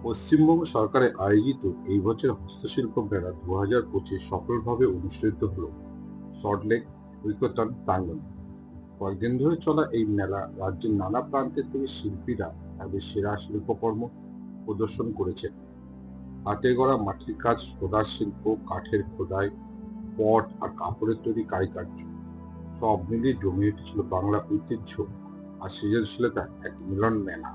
পশ্চিমবঙ্গ সরকারের আয়োজিত এই বছর হস্তশিল্প মেলা 2025 সফলভাবে অনুষ্ঠিত হলো সল্টলেক ঐকতান প্রাঙ্গণে। কয়েকদিন ধরে চলা এই মেলা রাজ্যের নানা প্রান্তের থেকে শিল্পীরা তাদের সেরা শিল্পকর্ম প্রদর্শন করেছেন। হাতে গড়া মাটির কাজ, সোনার শিল্প, কাঠের খোদাই, পট আর কাপড়ের তৈরি কারুকার্য সব মিলিয়ে জমে উঠেছিল বাংলা ঐতিহ্য আর সৃজনশীলতার এক মিলন মেলা।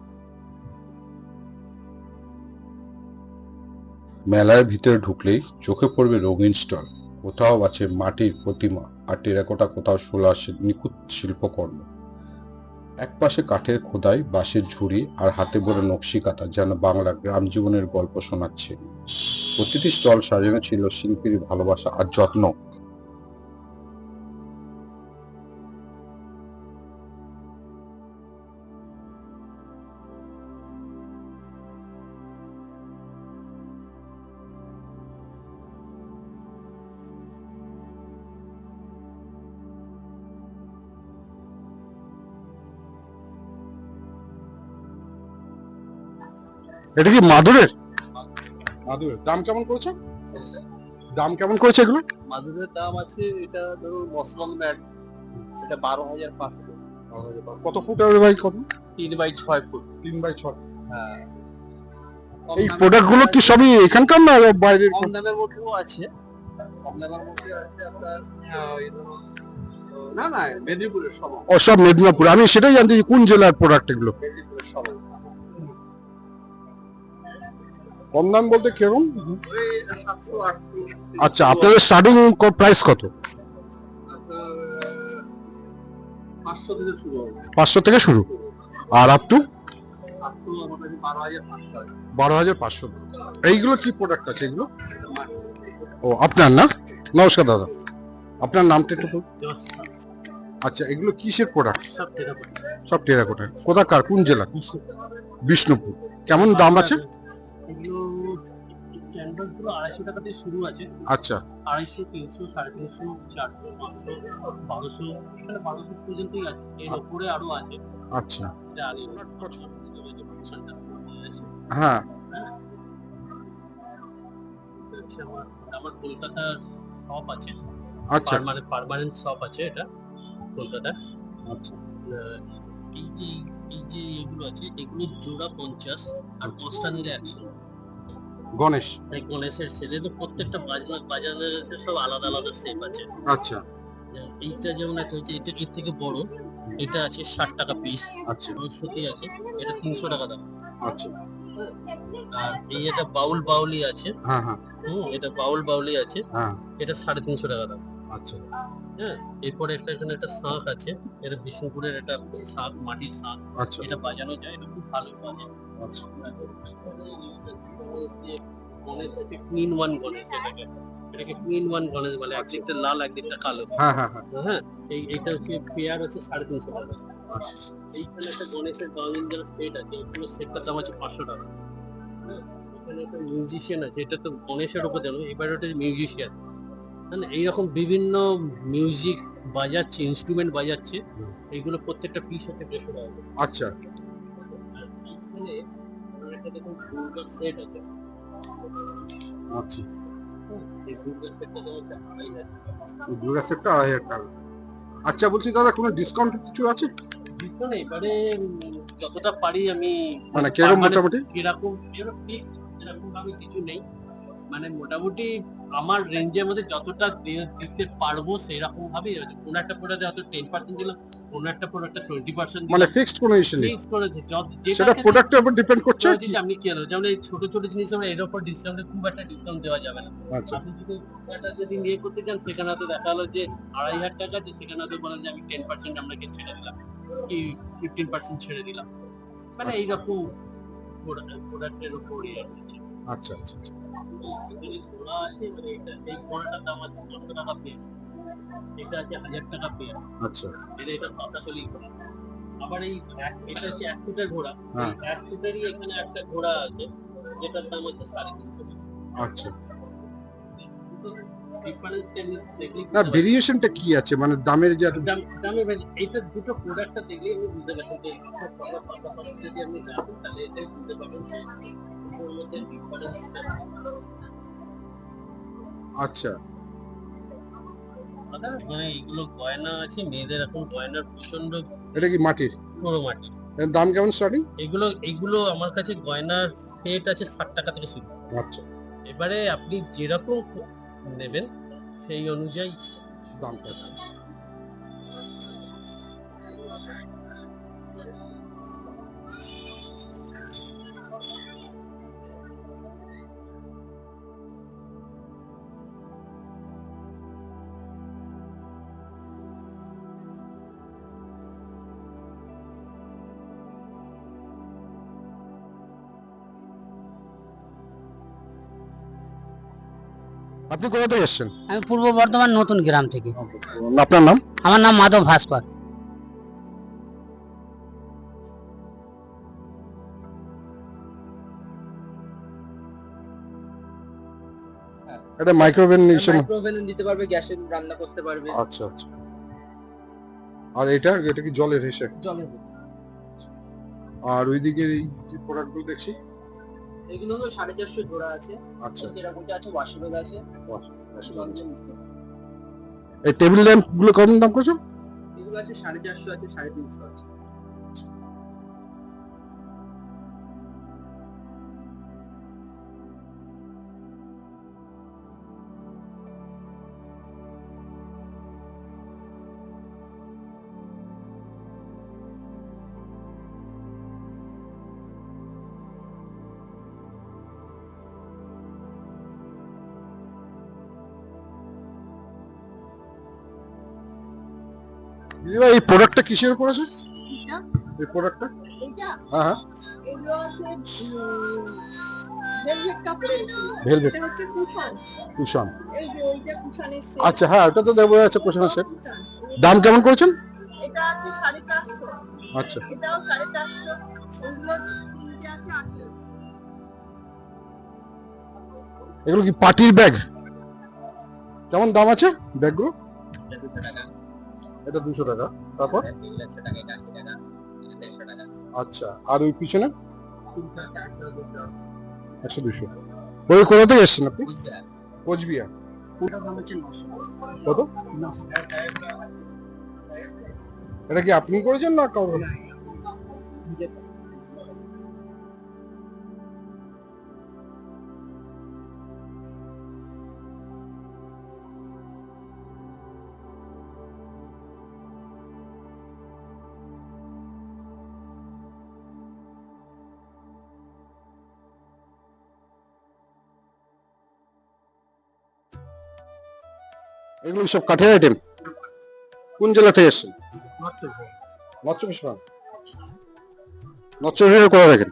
মেলার ভিতরে ঢুকলেই চোখে পড়বে রঙিন স্টল। কোথাও আছে মাটির প্রতিমা আর টেরাকোটা, কোথাও শোলার নিখুঁত শিল্পকর্ম। এক পাশে কাঠের খোদাই, বাঁশের ঝুড়ি আর হাতে বোনা নকশি কাঁথা যেন বাংলার গ্রাম জীবনের গল্প শোনাচ্ছে। প্রতিটি স্টল সাজানো ছিল শিল্পীর ভালোবাসা আর যত্ন। এটা কি মাদুরের? মাদুরের দাম কেমন করেছে? দাম কেমন করেছে এগুলো? মাদুরের দাম আছে, এটা ধরুন মসলং ম্যাট, এটা 12,500। কত ফুট হবে ভাই? কত? 3x6 foot. 3x6। হ্যাঁ, এই প্রোডাক্ট গুলো কি সবই এখানকার না বাইরের? কম দামের মধ্যেও আছে, কম দামের মধ্যে আছে আপনার এই ধরুন না না মেদিনীপুরের সব, ও সব মেদিনীপুর। আমি সেটাই জানতে চাই কোন জেলার প্রোডাক্ট এগুলো। মেদিনীপুরের সব। কম দাম বলতে কিরকম? ওই 700-800। আচ্ছা, আপনাদের স্টার্টিং প্রাইস কত? 500 থেকে শুরু হবে। 500 থেকে শুরু আর আপ টু 12,500। 12,500। এইগুলো কি প্রোডাক্ট আছে এগুলো? ও আপনার না? নমস্কার দাদা, আপনার নামটা একটু বলুন। আচ্ছা, এগুলো কিসের প্রোডাক্ট? সব টেরাকোটা। সব টেরাকোটা। কোথাকার, কোন জেলা? বিষ্ণুপুর। কেমন দাম আছে? এগুলো ক্যানভাস গুলো 250 টাকা থেকে শুরু আছে। আচ্ছা 250, 300, 350, 400, 500, 1200, এখানে 1200 পর্যন্তই আছে। এর উপরে আরো আছে। আচ্ছা। এটা আগে আছে। হ্যাঁ এটা হচ্ছে আমার কলকাতা শপ আছে। আচ্ছা পার্মানেন্ট শপ আছে এটা কলকাতা। আচ্ছা। এই যে এগুলো আছে, এগুলো জোড়া 50 আর 5টা নিলে 100। গণেশ। এই গণেশের সেলে তো প্রত্যেকটা বাজারের সব আলাদা আলাদা শেপ আছে। আচ্ছা এইটা যেমন একটা হচ্ছে, এটা এর থেকে বড়, এটা আছে 60 টাকা পিস। আচ্ছা 200 আছে, এটা 300 টাকা দাম। আচ্ছা। আর এই এটা বাউলি আছে। হ্যাঁ হ্যাঁ এটা বাউলি আছে, হ্যাঁ। এটা 350 টাকা দাম। আচ্ছা হ্যাঁ, এরপরে এখানে একটা শাঁখ আছে, এটা বিষ্ণুপুরের একটা শাঁখ, মাটির শাঁখ। আচ্ছা এটা বাজানো যায়, এটা খুব ভালো বাজে। আচ্ছা। টুইন ওয়ান গণেশ, এটাকে টুইন ওয়ান গণেশ বলে। একদিকটা লাল, একদিকটা কালো। হ্যাঁ হ্যাঁ হ্যাঁ। হ্যাঁ, এইটা হচ্ছে পেয়ার হচ্ছে 350 টাকা। আচ্ছা এইখানে একটা গণেশের ডজন সেট আছে, পুরো সেটটার দাম আছে 500 টাকা। হ্যাঁ, এখানে একটা মিউজিশিয়ান আছে, এটা তো গণেশের উপর জানো, এবার ওটা মিউজিশিয়ান। মানে এইরকম বিভিন্ন মিউজিক বাজাচ্ছে, ইনস্ট্রুমেন্ট বাজাচ্ছে। এইগুলো প্রত্যেকটা পিস হচ্ছে 150 টাকা করে। আচ্ছা আর এইখানে একটা দেখুন দুর্গার সেট আছে। আচ্ছা। এই দুর্গার সেটটা দাম হচ্ছে 2,500 টাকা। দুর্গা সেটটা 2,500 টাকা। আচ্ছা, বলছি দাদা কোনো ডিসকাউন্ট কিছু আছে? ডিসকাউন্ট এবারে যতটা পারি আমি, মানে কিরকম মোটামুটি? কিরকম ঠিক এরকম ভাবে কিছু নেই, মানে মোটামুটি আমার রেঞ্জের মধ্যে যতটা দিতে পারবো সেরকম ভাবেই আছে। কোন একটা প্রোডাক্টে হয়তো 10% দিলাম, কোন একটা প্রোডাক্টে 20% মানে দিলাম। ফিক্সড কোনো ইস্যু নেই? ফিক্স করেছে সেটা প্রোডাক্টের উপর ডিপেন্ড করছে। আপনি কি হলো, যেমন এই ছোট ছোট জিনিস আমরা এর উপর ডিসকাউন্টে খুব একটা ডিসকাউন্ট দেওয়া যাবে না। আচ্ছা আপনি যদি নিয়ে করতে চান, সেখানে হয়তো দেখা হলো যে 2,500 টাকা আছে, সেখানে হয়তো বলেন যে আমি 10% আপনাকে ছেড়ে দিলাম, কি 15% ছেড়ে দিলাম। মানে এইরকম প্রোডাক্টের উপরই আর কি। আচ্ছা আচ্ছা। এখানে ঘোড়া আছে, মানে এই ঘোড়াটার দাম আছে 500 টাকা পেয়ার, এটা আছে 1,000 টাকা পেয়ার। আচ্ছা এটা পাতাকলি ঘোড়া। আবার এটা হচ্ছে 1 ফুটের ঘোড়া। হ্যাঁ। 1 ফুটেরই এখানে একটা ঘোড়া আছে, যেটার দাম হচ্ছে 350 টাকা। আচ্ছা। ডিফারেন্সটা দেখলে না, ভেরিয়েশনটা কি আছে মানে দামের যে দামে এইটা দুটো প্রোডাক্টটা দেখলে আপনি বুঝতে পারছেন যে পাশাপাশি যদি আপনি দেখেন, তাহলে এটাই বুঝতে পারবেন যে এগুলোর মধ্যে ডিফারেন্স। আচ্ছা, এখানে এগুলো গয়না আছে, মেয়েদের এখন গয়নার প্রচন্ড এটা কি মাটির? পুরো মাটি। এর দাম কেমন স্টার্টিং? এগুলো আমার কাছে গয়নার সেট আছে 60 টাকা থেকে শুরু। আচ্ছা, এবারে আপনি যেরকম নেবেন সেই অনুযায়ী দামটা। আপনি কোথা থেকে এসেছেন? আমি পূর্ব বর্ধমান নতুন গ্রাম থেকে। আপনার নাম? আমার নাম মাধব ভাস্কর। এটা মাইক্রোওভেন হিসেবে? মাইক্রোওভেনে দিতে পারবে, গ্যাসে রান্না করতে পারবে। আচ্ছা আচ্ছা। আর এটা এটা কি জলের হিসেবে? জলের। আর ওইদিকে এই যে প্রোডাক্টগুলো দেখছি, এগুলো হলো 450 জোড়া আছে। আচ্ছা, এরকমটা আছে, ওয়াশেবল আছে। জল দিয়ে মিশিয়ে। এই টেবিল ল্যাম্প গুলো কেমন দাম করছো? এগুলো আছে 450 আছে, 350 আছে। দিদিভাই, এই প্রোডাক্টটা কিসের উপর আছে? এই প্রোডাক্টটা? হ্যাঁ হ্যাঁ, এগুলো আছে ভেলভেট কাপড়ের উপর। ভেলভেট এটা হচ্ছে কুশন। কুশন। এই যে ওইটা কুশনের সেট। আচ্ছা, হ্যাঁ, ওটা তো দেবো আছে কুশনের সেট। দাম কেমন করেছেন? এটা আছে 450। আচ্ছা, এটাও 450। ওগুলো তিনটে আছে 800। এগুলো কি পার্টির ব্যাগ? কেমন দাম আছে ব্যাগগুলো? এটা 200 টাকা। তারপর? আচ্ছা, আর ওই পিছনে 100-200। ওই কোথা থেকে এসেছেন আপনি? কোচবিহার। কত? এটা কি আপনি করেছেন না কারো? এগুলো সব কাঠের আইটেম। কোন জেলা থেকে এসেছেন? নর্থ চব্বিশ পরগনা। নর্থ চব্বিশ পরগনা কোথায় রাখেন?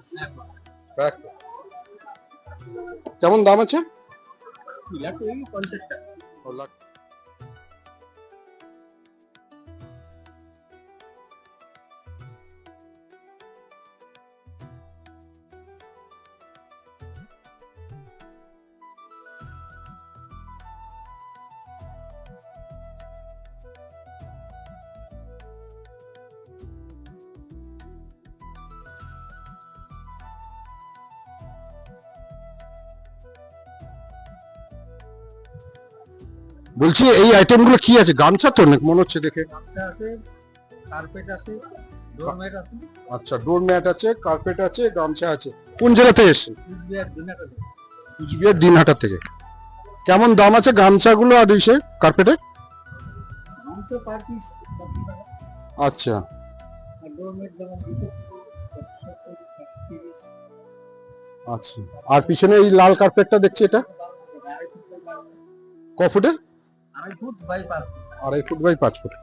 কেমন দাম আছে? 50 টাকা। ও, লাখ। বলছি এই আইটেমগুলো কি আছে? গামছা তো নাকি মনে হচ্ছে দেখে। আছে, কার্পেট আছে, ডোরম্যাট আছে, আচ্ছা, ডোর ম্যাট আছে, কার্পেট আছে, গামছা আছে। কোন জেলা থেকে এসেছেন? কুচবিহার দিনাটা। কুচবিহার দিনহাটা থেকে। কেমন দাম আছে গামছাগুলো আর ইসে কার্পেটের? গামছা পার পিস 50 টাকা। আচ্ছা, আর ডোরম্যাট যেমন 200 আচ্ছা। আর পিছনে এই লাল কার্পেটটা দেখছি, এটা ক ফুটের? 2.5 foot by 5 foot. 2.5 foot by 5 foot.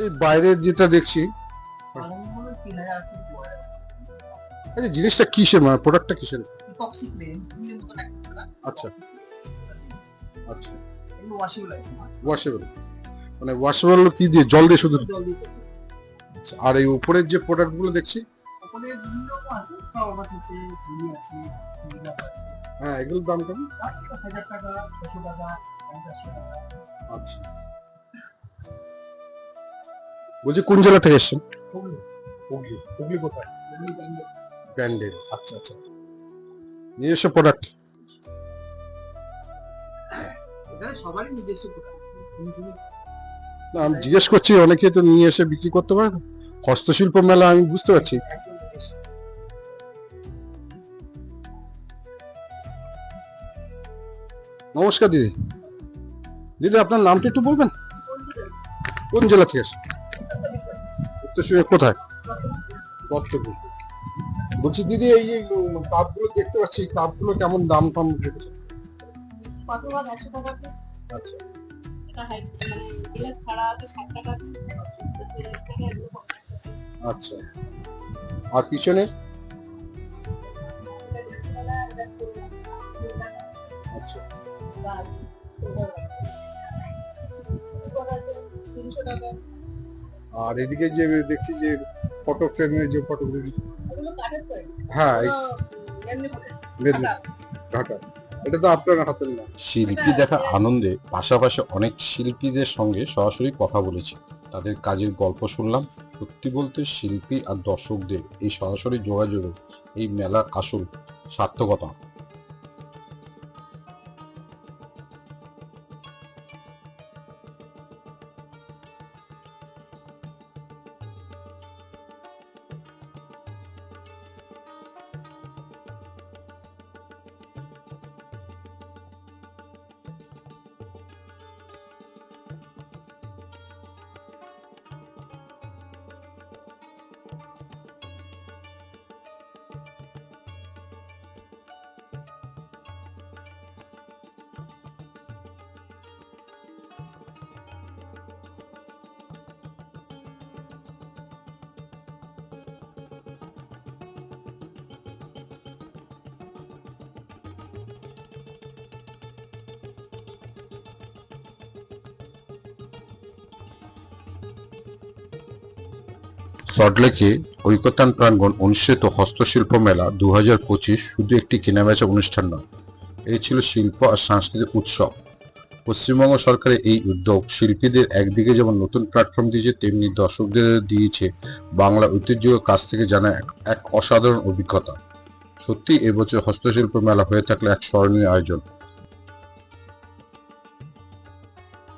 এই বাইরে যেটা দেখছি পালংগুলো 3000 আছে 2000 এই জিনিসটা কিসের, মানে প্রোডাক্টটা কিসের? ইপক্সি ক্লেম এর মতন একটা product। আচ্ছা আচ্ছা, এগুলো ওয়াশেবল আছে ওয়াশেবল, মানে ওয়াশেবল কি দিয়ে, জল দিয়ে শুধু? জল দিয়ে করবে। আচ্ছা, আর এই উপরের যে প্রোডাক্ট গুলো দেখছি, ওখানে বিভিন্ন রকম আছে, পাওয়ার আছে, ঘুড়ি আছে, মেকআপ আছে। হ্যাঁ এগুলোর দাম কেমন? 1000 টাকা, 600 টাকা, 450 টাকা। আচ্ছা, বলছি কোন জেলা থেকে এসেছেন? হুগলি, হুগলি। হুগলি কোথায়? হুগলি ব্যান্ডেল। ব্যান্ডেল। আচ্ছা আচ্ছা, নিজস্ব প্রোডাক্ট। এখানে সবারই নিজস্ব product। না আমি জিজ্ঞেস করছি, অনেকে তো নিয়ে এসে বিক্রি করতে পারে না। হস্তশিল্প মেলা আমি বুঝতে পারছি। একদম নিজস্ব। নমস্কার দিদি। দিদি আপনার নামটা একটু বলবেন? কোন জেলা থেকে এসেছেন? উত্তরসূরি কোথায়? দত্তপুর। বলছি দিদি, এই যে কাপগুলো দেখতে পাচ্ছি, কাপগুলো কেমন দাম টাম রেখেছে? কত ভাগ 100 টাকা পিস। আচ্ছা এটা হাই মানে গ্লাস ছাড়া আছে 60 টাকা পিস, 40 টাকা এগুলো সব। আচ্ছা, আর পিছনে? এটা 150 টাকা, এটা 40 টাকা। আচ্ছা আর এটা আছে 300 টাকা। আর এদিকে যে দেখছি যে ফটো ফ্রেমের যে ফটোগুলো, এগুলো কাঠের তৈরি। হ্যাঁ এই এমনি করে লেদু ঢাকা, এটা তো আপনার হাতের না। শিল্পী দেখা আনন্দে পাশাপাশি অনেক শিল্পীদের সঙ্গে সরাসরি কথা বলেছি, তাদের কাজের গল্প শুনলাম। সত্যি বলতে শিল্পী আর দর্শকদের এই সরাসরি যোগাযোগে এই মেলার আসল সার্থকতা। সল্টলেকে ঐকতান প্রাঙ্গণ অনুষ্ঠিত হস্তশিল্প মেলা 2025 শুধু একটি কেনাবেচা অনুষ্ঠান নয়, এই ছিল শিল্প আর সাংস্কৃতিক উৎসব। পশ্চিমবঙ্গ সরকারের এই উদ্যোগ শিল্পীদের একদিকে যেমন নতুন প্ল্যাটফর্ম দিয়েছে, তেমনি দর্শকদের দিয়েছে বাংলা ঐতিহ্যের কাছ থেকে জানা এক অসাধারণ অভিজ্ঞতা। সত্যি এবছর হস্তশিল্প মেলা হয়ে থাকলে এক স্মরণীয় আয়োজন।